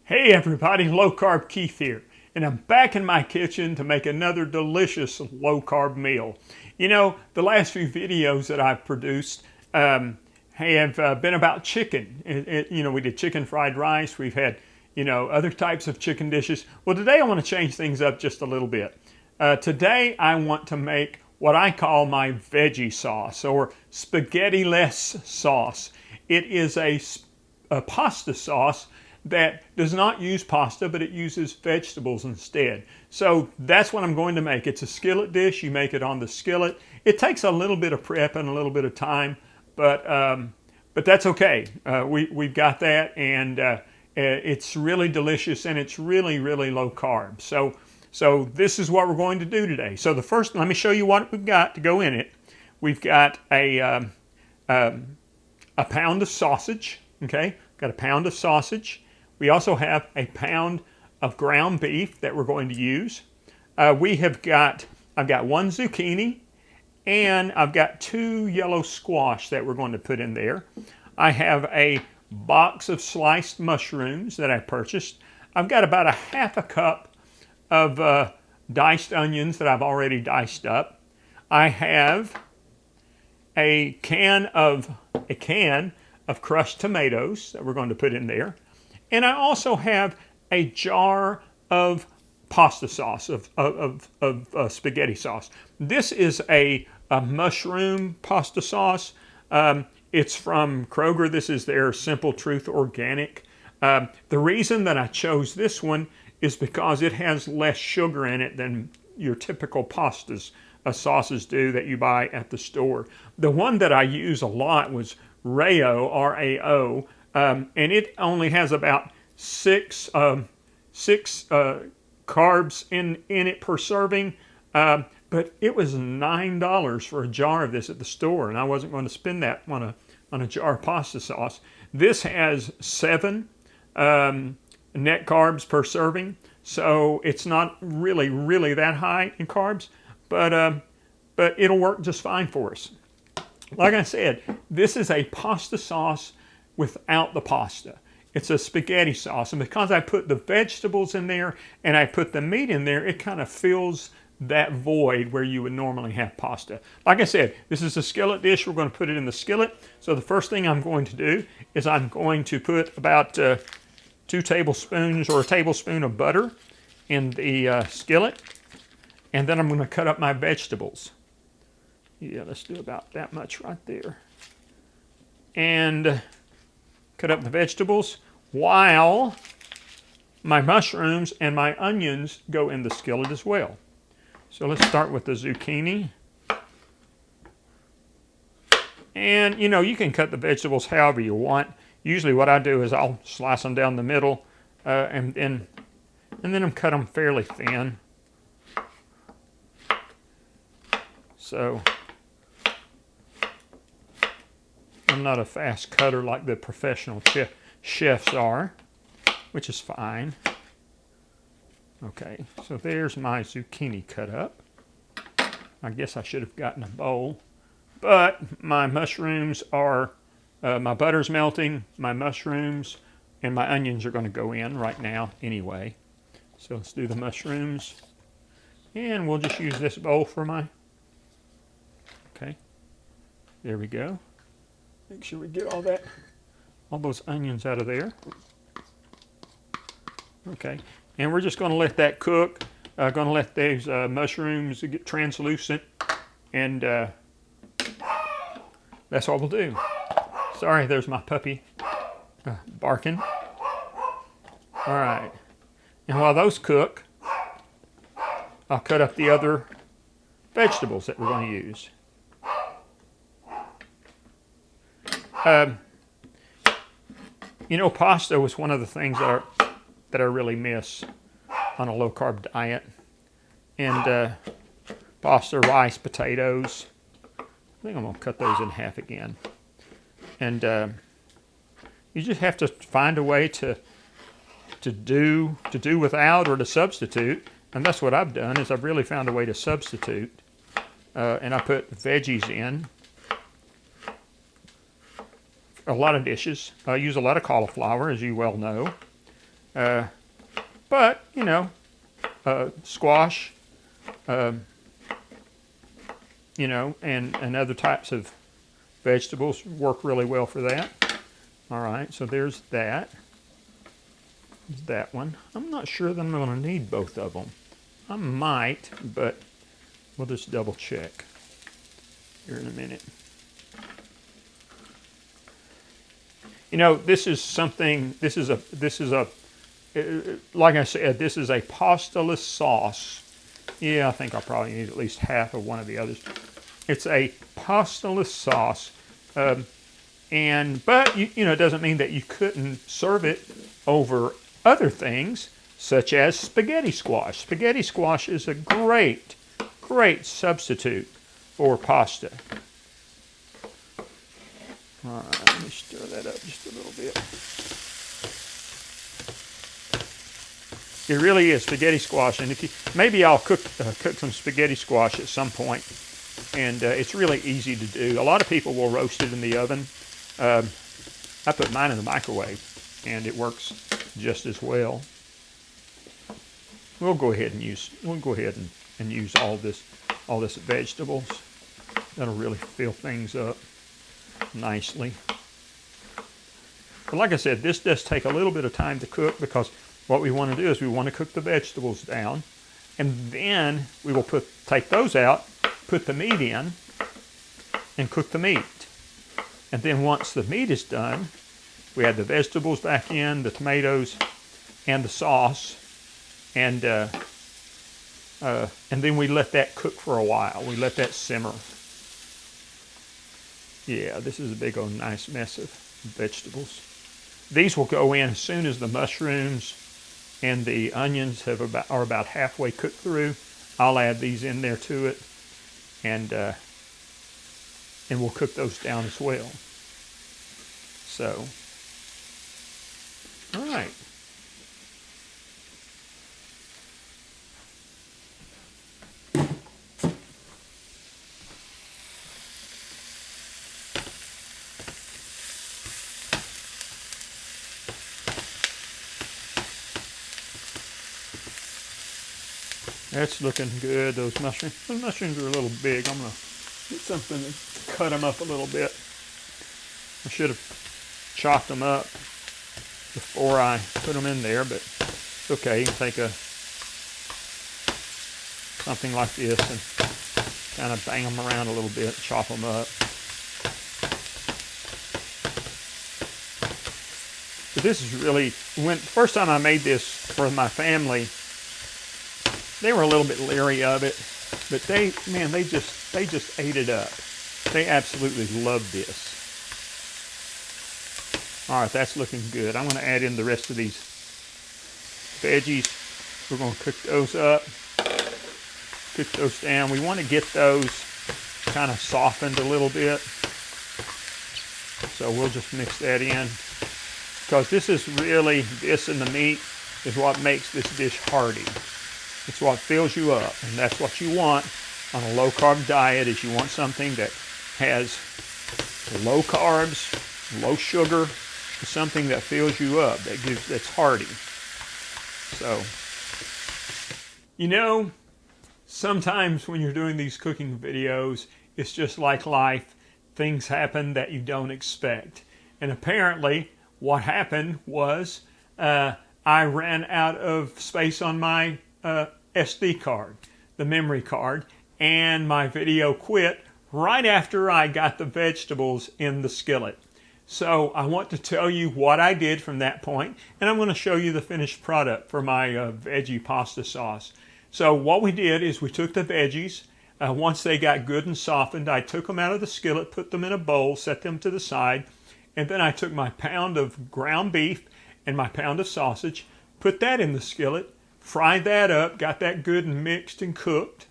Hey everybody, Low Carb Keith here, and I'm back in my kitchen to make another delicious low carb meal. You know, the last few videos that I've produced have been about chicken. We did chicken fried rice, we've had, other types of chicken dishes. Well, today I want to change things up just a little bit. Today I want to make what I call my veggie sauce, or spaghetti-less sauce. It is a pasta sauce that does not use pasta, but it uses vegetables instead. So that's what I'm going to make. It's a skillet dish. You make it on the skillet. It takes a little bit of prep and a little bit of time, but that's okay. We've got that, and it's really delicious, and it's really, really low carb. So this is what we're going to do today. So let me show you what we've got to go in it. We've got a pound of sausage. Okay, got a pound of sausage. We also have a pound of ground beef that we're going to use. I've got one zucchini, and I've got 2 yellow squash that we're going to put in there. I have a box of sliced mushrooms that I purchased. I've got about a half a cup of diced onions that I've already diced up. I have a can of crushed tomatoes that we're going to put in there. And I also have a jar of pasta sauce, of spaghetti sauce. This is a mushroom pasta sauce. It's from Kroger. This is their Simple Truth Organic. The reason that I chose this one is because it has less sugar in it than your typical pastas sauces do that you buy at the store. The one that I use a lot was Rao, R-A-O, and it only has about six carbs in it per serving, but it was $9 for a jar of this at the store, and I wasn't going to spend that on a jar of pasta sauce. This has 7 net carbs per serving, so it's not really that high in carbs, but it'll work just fine for us. Like I said, this is a pasta sauce without the pasta. It's a spaghetti sauce, and because I put the vegetables in there and I put the meat in there, it kind of fills that void where you would normally have pasta. Like I said, this is a skillet dish. We're going to put it in the skillet. So the first thing I'm going to do is I'm going to put about 2 tablespoons or a tablespoon of butter in the skillet, and then I'm going to cut up my vegetables. Yeah, let's do about that much right there. And cut up the vegetables while my mushrooms and my onions go in the skillet as well. So let's start with the zucchini. And you can cut the vegetables however you want. Usually what I do is I'll slice them down the middle and then I'm cut them fairly thin. So I'm not a fast cutter like the professional chefs are, which is fine. Okay, so there's my zucchini cut up. I guess I should have gotten a bowl, but my mushrooms are, my butter's melting, my mushrooms and my onions are going to go in right now anyway. So let's do the mushrooms, and we'll just use this bowl for okay, there we go. Make sure we get all those onions out of there. Okay, and we're just going to let that cook. Going to let those mushrooms get translucent, and that's what we'll do. Sorry, there's my puppy barking. All right, and while those cook, I'll cut up the other vegetables that we're going to use. Pasta was one of the things that I really miss on a low-carb diet. And pasta, rice, potatoes. I think I'm going to cut those in half again. And you just have to find a way to do without or to substitute. And that's what I've done, is I've really found a way to substitute. And I put veggies in a lot of dishes. I use a lot of cauliflower, as you well know. But, you know, squash, you know, and other types of vegetables work really well for that. All right, so there's that. There's that one. I'm not sure that I'm going to need both of them. I might, but we'll just double check here in a minute. You know, this is something, like I said, this is a pastaless sauce. Yeah, I think I'll probably need at least half of one of the others. It's a pastaless sauce, but you know, it doesn't mean that you couldn't serve it over other things, such as spaghetti squash. Spaghetti squash is a great substitute for pasta. All right, let me stir that up just a little bit. It really is spaghetti squash, and if you, maybe I'll cook some spaghetti squash at some point, and it's really easy to do. A lot of people will roast it in the oven. I put mine in the microwave, and it works just as well. We'll go ahead and use all this vegetables. That'll really fill things up nicely. But like I said, this does take a little bit of time to cook, because what we want to do is we want to cook the vegetables down, and then we will take those out, put the meat in, and cook the meat. And then once the meat is done, we add the vegetables back in, the tomatoes, and the sauce, and then we let that cook for a while. We let that simmer. Yeah, this is a big old nice mess of vegetables. These will go in as soon as the mushrooms and the onions are about halfway cooked through. I'll add these in there to it, and we'll cook those down as well. So, all right. That's looking good, those mushrooms. Those mushrooms are a little big. I'm going to get something to cut them up a little bit. I should have chopped them up before I put them in there, but it's okay. You can take something like this and kind of bang them around a little bit, chop them up. But this is really, first time I made this for my family, they were a little bit leery of it, but they just ate it up. They absolutely loved this. All right, that's looking good. I'm going to add in the rest of these veggies. We're going to cook those up, cook those down. We want to get those kind of softened a little bit. So we'll just mix that in, because this and the meat is what makes this dish hearty. It's what fills you up, and that's what you want on a low-carb diet. Is you want something that has low carbs, low sugar, something that fills you up, that's hearty. So, you know, sometimes when you're doing these cooking videos, it's just like life. Things happen that you don't expect, and apparently, what happened was I ran out of space on my SD card, the memory card, and my video quit right after I got the vegetables in the skillet. So I want to tell you what I did from that point, and I'm going to show you the finished product for my veggie pasta sauce. So what we did is we took the veggies. Once they got good and softened, I took them out of the skillet, put them in a bowl, set them to the side, and then I took my pound of ground beef and my pound of sausage, put that in the skillet, fried that up, got that good and mixed and cooked,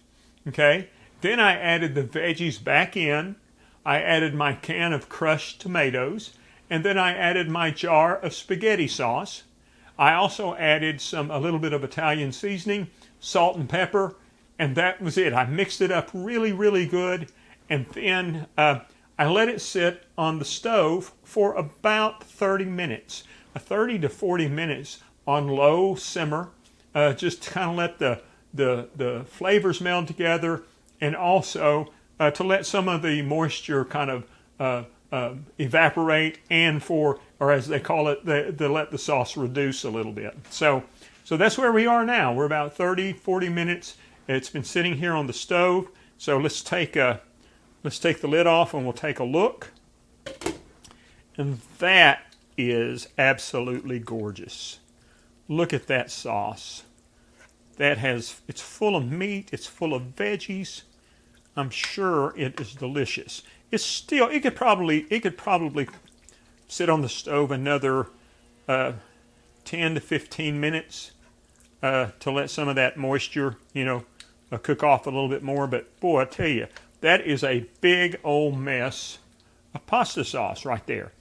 okay? Then I added the veggies back in. I added my can of crushed tomatoes, and then I added my jar of spaghetti sauce. I also added a little bit of Italian seasoning, salt and pepper, and that was it. I mixed it up really, really good, and then I let it sit on the stove for about 30 minutes, 30 to 40 minutes on low simmer, just to kind of let the flavors meld together, and also to let some of the moisture kind of evaporate, and or as they call it, to let the sauce reduce a little bit. So that's where we are now. We're about 30, 40 minutes. It's been sitting here on the stove. So let's take the lid off and we'll take a look. And that is absolutely gorgeous. Look at that sauce. It's full of meat, it's full of veggies. I'm sure it is delicious. It could probably sit on the stove another 10 to 15 minutes to let some of that moisture, cook off a little bit more. But boy, I tell you, that is a big old mess of pasta sauce right there.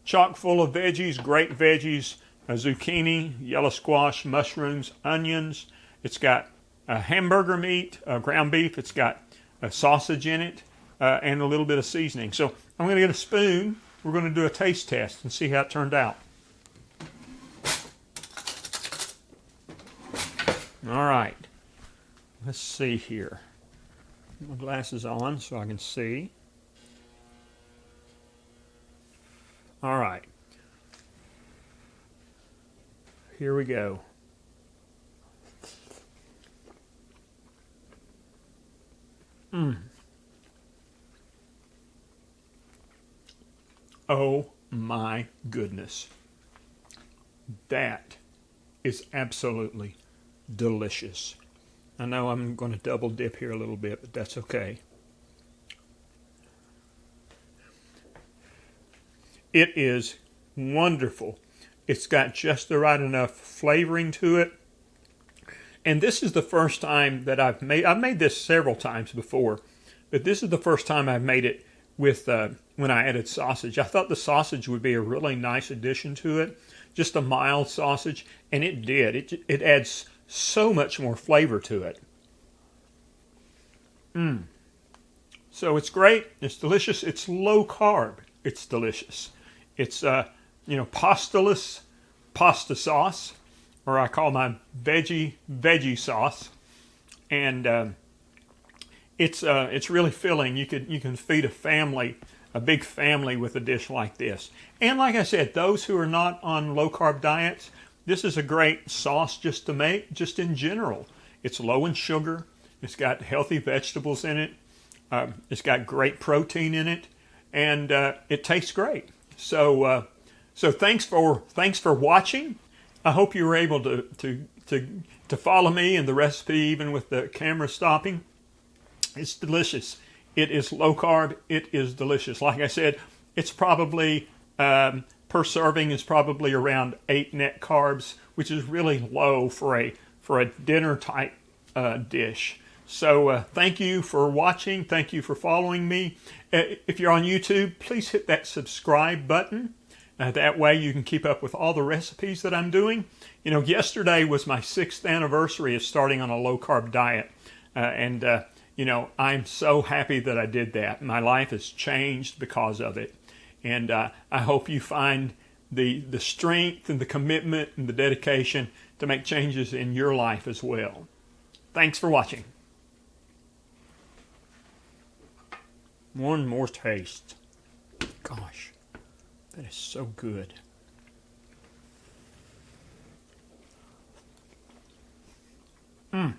Chock full of veggies, great veggies, zucchini, yellow squash, mushrooms, onions. It's got hamburger meat, ground beef. It's got a sausage in it, and a little bit of seasoning. So I'm going to get a spoon. We're going to do a taste test and see how it turned out. All right. Let's see here. Put my glasses on so I can see. All right. Here we go. Oh my goodness. That is absolutely delicious. I know I'm going to double dip here a little bit, but that's okay. It is wonderful. It's got just the right enough flavoring to it. And this is the first time that I've made this several times before, but this is the first time I've made it with when I added sausage. I thought the sausage would be a really nice addition to it, just a mild sausage, and it did. It adds so much more flavor to it. So it's great. It's delicious. It's low carb. It's delicious. It's pasteless pasta sauce, or I call my veggie sauce, and it's really filling. You can feed a big family with a dish like this. And like I said, those who are not on low carb diets, this is a great sauce just to make, just in general. It's low in sugar. It's got healthy vegetables in it. It's got great protein in it, and it tastes great. So thanks for watching. I hope you were able to follow me in the recipe, even with the camera stopping. It's delicious. It is low carb. It is delicious. Like I said, it's probably per serving is probably around 8 net carbs, which is really low for a dinner type dish. So thank you for watching. Thank you for following me. If you're on YouTube, please hit that subscribe button. That way you can keep up with all the recipes that I'm doing. Yesterday was my 6th anniversary of starting on a low-carb diet. I'm so happy that I did that. My life has changed because of it. And I hope you find the strength and the commitment and the dedication to make changes in your life as well. Thanks for watching. One more taste. Gosh. That is so good. Mmm.